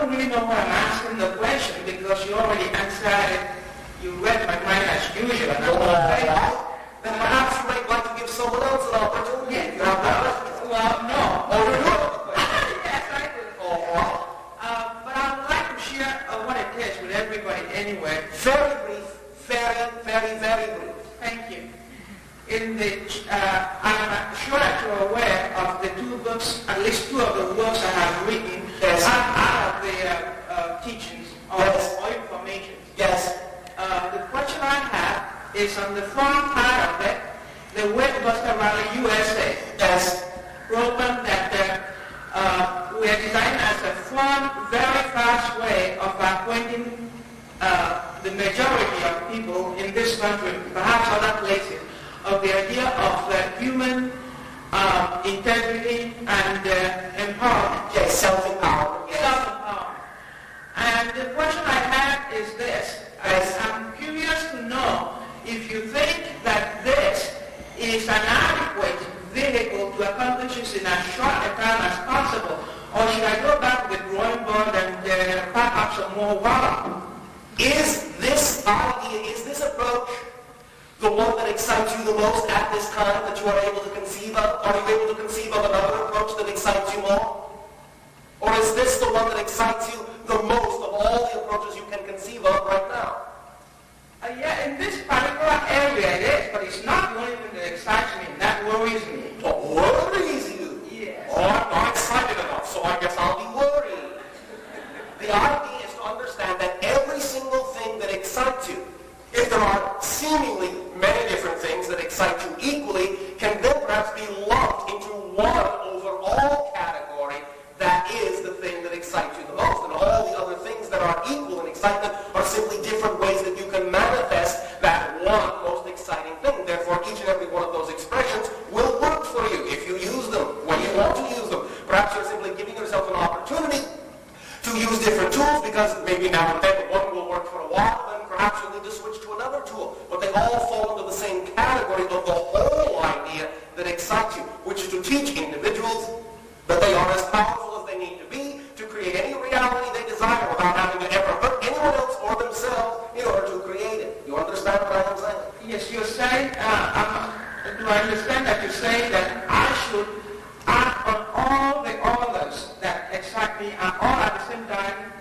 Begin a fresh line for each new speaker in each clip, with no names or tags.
don't really know why I'm asking the question because you already answered it. You read my mind as usual. And
then perhaps you might like to give someone else an opportunity.
Well, no.
Oh, you do?
Yes, I do. But I would like to share what it is with everybody anyway.
Very brief. Very, very, very brief.
Thank you. I'm sure that you're aware of the two books, at least two of the books I have written out of the teachings or information.
Yes.
The question I have is on the front part of it, the Webbuster Rally USA.
Yes.
Program that we are designed as a fun, very fast way of acquainting the majority of people in this country, perhaps other places, of the idea of human integrity and empowerment.
Yes, self-empowerment. Yes.
Self-empowerment. And the question I have is this. I'm curious to know if you think that this is an adequate vehicle to accomplish this in as short a time as possible, or should I go back to the drawing board and pack up some more water?
Is this idea, is this approach the one that excites you the most at this time that you are able to conceive of? Are you able to conceive of another approach that excites you more? Or is this the one that excites you the most of all the approaches you can conceive of right now?
Yeah, in this particular area it is, but it's not the only thing that excites me. That worries me.
What worries you?
Yes.
Oh, I'm not excited enough, so I guess I'll be worried. The idea is to understand that every single thing that excites you, if there are seemingly many different things that excite you equally, can then perhaps be lumped into one overall category that is the thing that excites you the most. And all the other things that are equal in excitement are simply different ways that you can manifest that one most exciting thing. Therefore, each and every one of those expressions will work for you if you use them when you want to use them. Perhaps you're simply giving yourself an opportunity to use different tools because maybe now and then one will work for a while, then perhaps you'll need to switch to another tool. But they all fall into the same category of the whole idea that excites you, which is to teach individuals that they are as powerful as they need to be to create any reality they desire without having to ever hurt anyone else or themselves in order to create it. You understand what I am saying?
Yes, you're saying, do I understand that you're saying that I should act on all the others that excite me and all at the same time,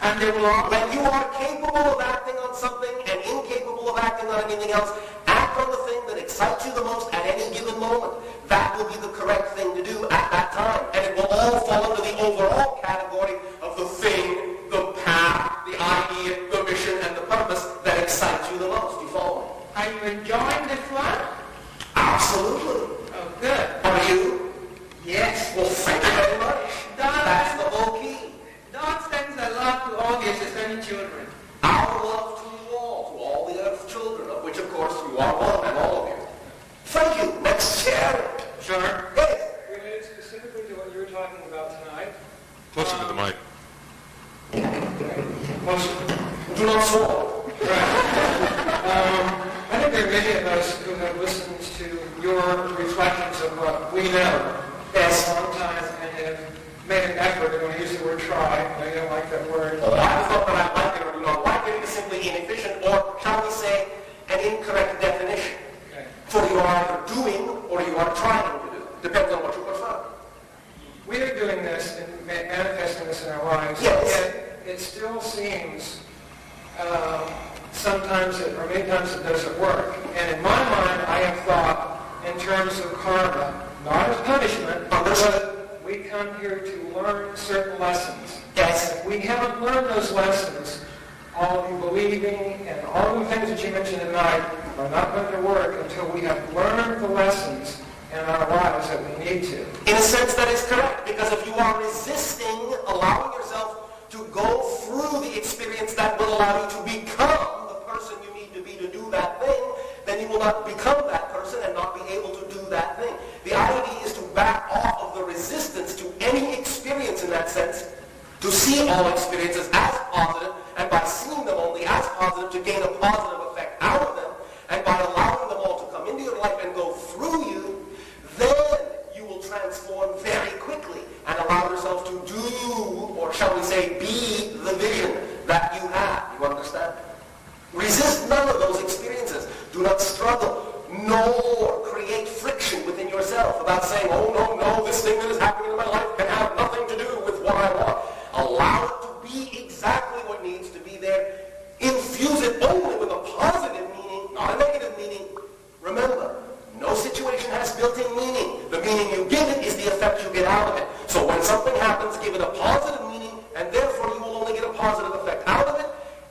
and they will all...
When you are capable of acting on something and incapable of acting on anything else, act on the thing that excites you the most at any given moment. That will be the correct thing to do at that time. And it will all fall under the overall category of the thing, the path, the idea, the mission, and the purpose that excites you the most. Do you follow me?
Are you enjoying the fun?
Absolutely.
Oh, good.
Are you?
Yes.
Well, thank you very much. That's the whole key.
God sends a love to all the existing children.
Our love to all the earth's children, of which, of course, you are one, and all of you. Thank you. Next chair.
Sure.
Yes.
Related specifically to what you were talking about tonight.
Closer to the mic.
Do not swallow.
I think there are many of us who have listened to your reflections of what we know for a long time and have made an effort, and I use the word try, I don't like that word.
Well, I thought that I like it or do not like it. It is simply inefficient, or shall we say, an incorrect definition.
Okay.
For you are either doing or you are trying to do. Depends on what you prefer.
We are doing this and manifesting this in our lives,
Yes.
yet it still seems sometimes, or many times it doesn't work. And in my mind, I have thought in terms of karma, not as punishment, but we come here to learn certain lessons.
Yes.
If we haven't learned those lessons, all the believing and all the things that you mentioned tonight are not going to work until we have learned the lessons in our lives that we need to.
In a sense, that is correct, because if you are resisting allowing yourself to go through the experience that will allow you to become the person you need to be to do that thing, then you will not become that person and not be able to do that thing. The idea is to back off of the resistance to any experience in that sense, to see all experiences as positive, and by seeing them only as positive, to gain a positive effect out of them, and by allowing them all to come into your life and go through you, then you will transform very quickly. and allow yourself to do, or shall we say, be the vision that you have. You understand? Resist none of those experiences. Do not struggle, nor create friction within yourself about saying, oh, no, this thing that is happening in my life can have nothing to do with what I want. Allow it to be exactly what needs to be there. Infuse it only with a positive meaning, not a negative meaning. Remember, no situation has built-in meaning. The meaning you give it is the effect you get out of it. So when something happens, give it a positive meaning, and therefore you will only get a positive effect out of it.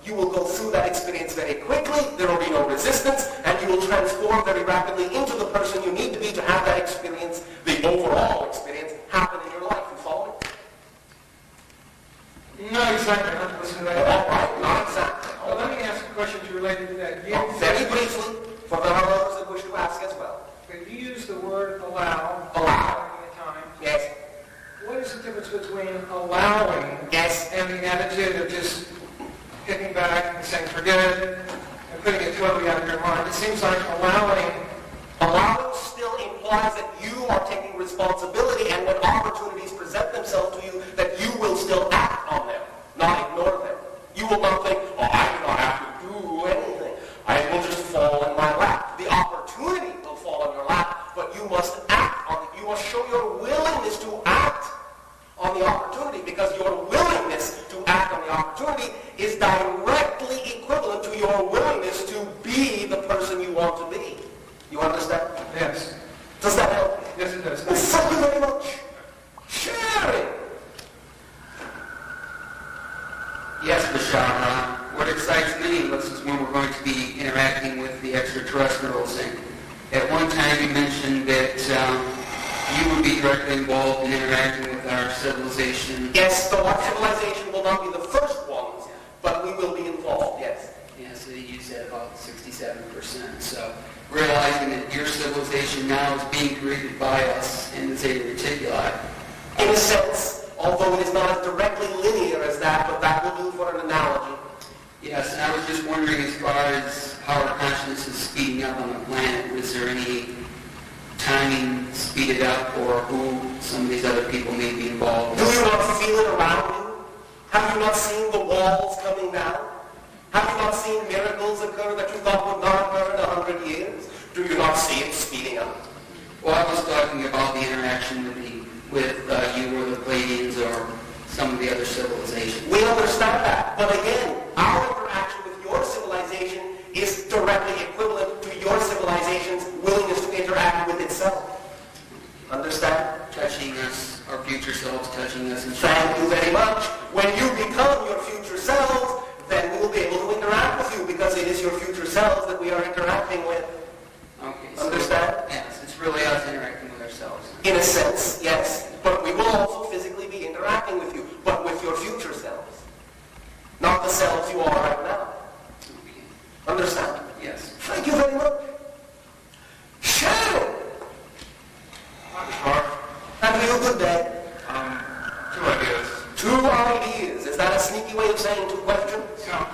You will go through that experience very quickly. There will be no resistance, and you will transform very rapidly into the person you need to be to have that experience, the overall experience, happen in your life. You follow me?
Not exactly.
All right, not exactly.
Well, let me ask a question related to that.
Very briefly, for the others that wish to ask as well.
You use the word allow.
Allow.
Time.
Yes.
What is the difference between allowing
Yes.
and the attitude of just hitting back and saying forget it and putting it totally out of your mind? It seems like allowing
Still implies that you are taking responsibility, and when opportunities present themselves to you, that you will still act on them, not ignore them. You will not think, oh, I do not have to do anything. I will just fall in my lap. The opportunity will fall in your lap, but you must act on it. You must show your willingness to act on the opportunity, because your willingness to act on the opportunity is directly equivalent to your willingness to be the person you want to be. You understand?
Yes.
Does that help?
Yes, it does.
Well, thank you very much. Sharing.
Yes, Bashar. What excites many of us is when we're going to be interacting with the extraterrestrials. And at one time you mentioned that you would be directly involved in interacting with our civilization.
Yes, so our civilization will not be the first ones, but we will be involved, yes.
Yeah, so you said about 67%. So realizing that your civilization now is being created by us in the Zeta Reticuli.
In a sense, although it is not as directly linear as that, but that will do for an analogy.
Yes, and I was just wondering, as far as how our consciousness is speeding up on the planet, was there any timing speeded up, or who some of these other people may be involved
Do
with?
you not feel it around you? Have you not seen the walls coming down? Have you not seen miracles occur that you thought would not occur in 100 years? Do you not see it speeding up?
Well, I was talking about the interaction with you or the Pleiadians or some of the other civilizations.
We understand that. But again, our interaction with your civilization is directly equivalent to your civilization's willingness to interact with itself. Understand?
Touching us, our future selves touching us. And
Thank you very much. When you become your future selves, then we will be able to interact with you, because it is your future selves that we are interacting with.
Okay,
so understand?
Yes, it's really us interacting with ourselves.
In a sense, yes. But we will also physically be interacting with you, but with your future selves. Not the selves you are right now.
Okay.
Understand?
Yes.
Thank you very much. Sharon! Have you a good day?
2 ideas.
2 ideas. Is that a sneaky way of saying 2 questions?
No.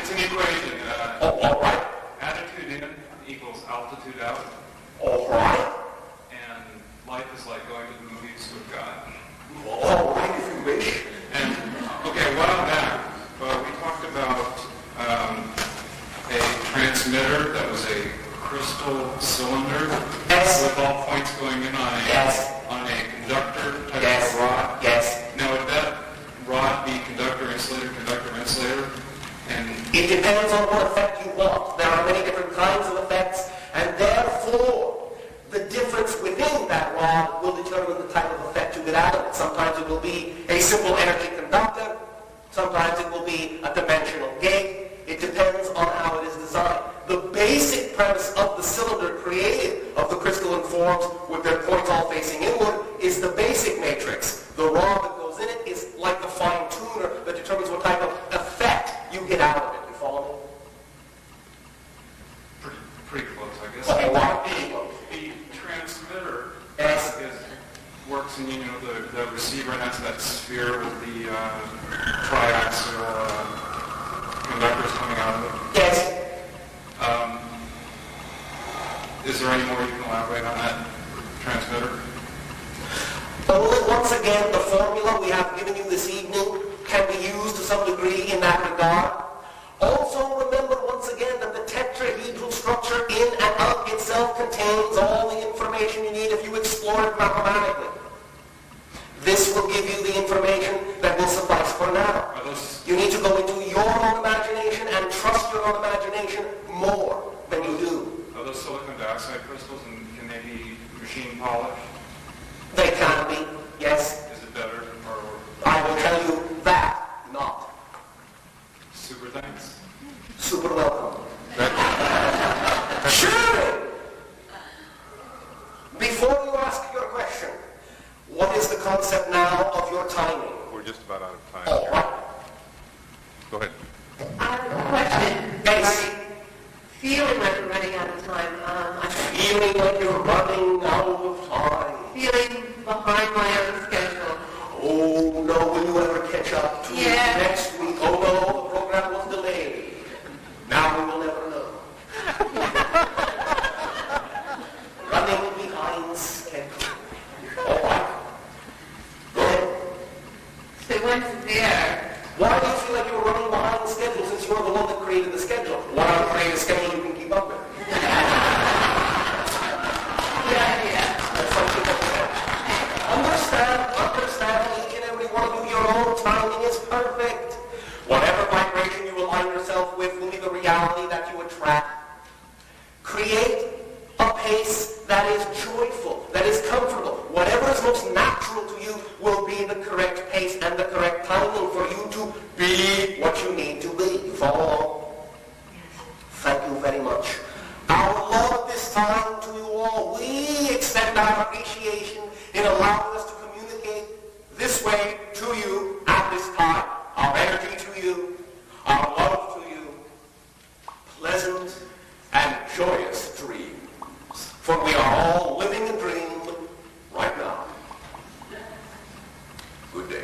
It's an equation.
All right.
Attitude in equals altitude out.
All right.
And life is like going to the movies with God.
All right, if you wish.
And, okay, a while back, we talked about a transmitter that was a crystal cylinder with all points going in on a conductor type of rod.
Yes.
Now, would that rod be conductor, insulator, and
It depends on what effect you want. There are many different kinds of effects, and therefore, the difference within that rod will determine the type of effect you get out of it. Sometimes it will be a simple energy conductor. Sometimes it will be a dimensional gate. It depends on how it is designed. The basic premise of the cylinder created of the crystalline forms with their points all facing inward is the basic matrix. The rod that goes in it is like the fine tuner that determines what type of effect you get out of it. You follow me?
pretty close, I guess.
Okay, well,
The transmitter
Yes.
works in, the receiver, and that's that sphere with the triaxial conductors coming out of it.
Yes.
Is there any more you can elaborate on that transmitter?
Only once again, the formula we have given you this evening can be used to some degree in that regard. Also remember once again that the tetrahedral structure in and of itself contains all the information you need if you explore it mathematically. This will give you the information that will suffice for now. You need to go into your own imagination and trust your own imagination more than you do.
Are those silicon dioxide crystals, and can they be machine polished?
They can be, yes.
Is it better, or?
I will tell you that, not.
Super thanks.
Super welcome. Sure! Before you ask your question, what is the concept now of your timing?
We're just about out of time.
All right.
Go ahead.
I have a question.
Yes.
Feeling like we're running out of time. I'm
Feeling like you're running out of time.
feeling behind my own schedule.
Oh no, will you ever catch up to
Yeah.
next week? Oh no, the program was delayed. Now we will never know. Running behind schedule. All right. Go ahead.
So once there,
Why do you feel like you're running behind schedule since you're the one that created the schedule? Why not create a schedule you can keep up with?
good idea.
That's what people say. Understand, each and every one of you, your own timing is perfect. Whatever vibration you align yourself with will be the reality that you attract. Create a pace that is joyful, that is comfortable. Whatever is most natural to you will be the correct pace and the correct timing for you to be what you need to be. You follow? Thank you very much. Our love this time to you all. We extend our appreciation in allowing us to communicate this way to you at this time. Our energy to you, our love to you. Pleasant and joyous dreams. For we are all living a dream right now. Good day.